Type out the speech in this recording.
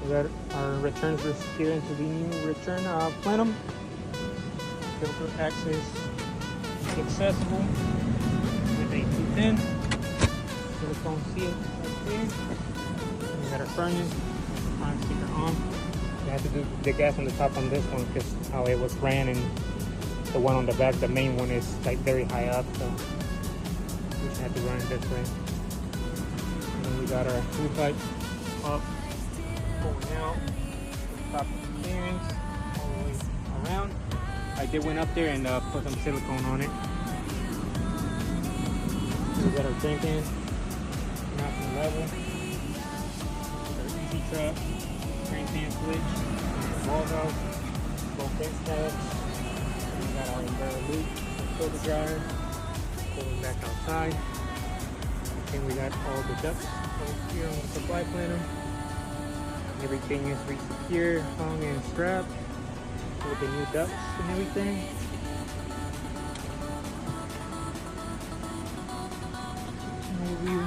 We got our returns were secured into the new return plenum. Filter access accessible with a 210 silicone seal right there. And we got our furnace, prime sticker on. We had to do the gas on the top on this one because how it was ran, and the one on the back, the main one, is like very high up, so we just had to run it this way. And then we got our fuel pipe up, pulling out the top of the bearings all the way around. I did went up there and put some silicone on it. We got our drink in, not from the level. Our easy trap, drain pan switch, ball valve, both vent tabs. We got our inverter loop, filter dryer, pulling back outside. And we got all the ducts over here on the supply plenum. Everything is re-secured, hung and strapped with the new ducts and everything. Overview.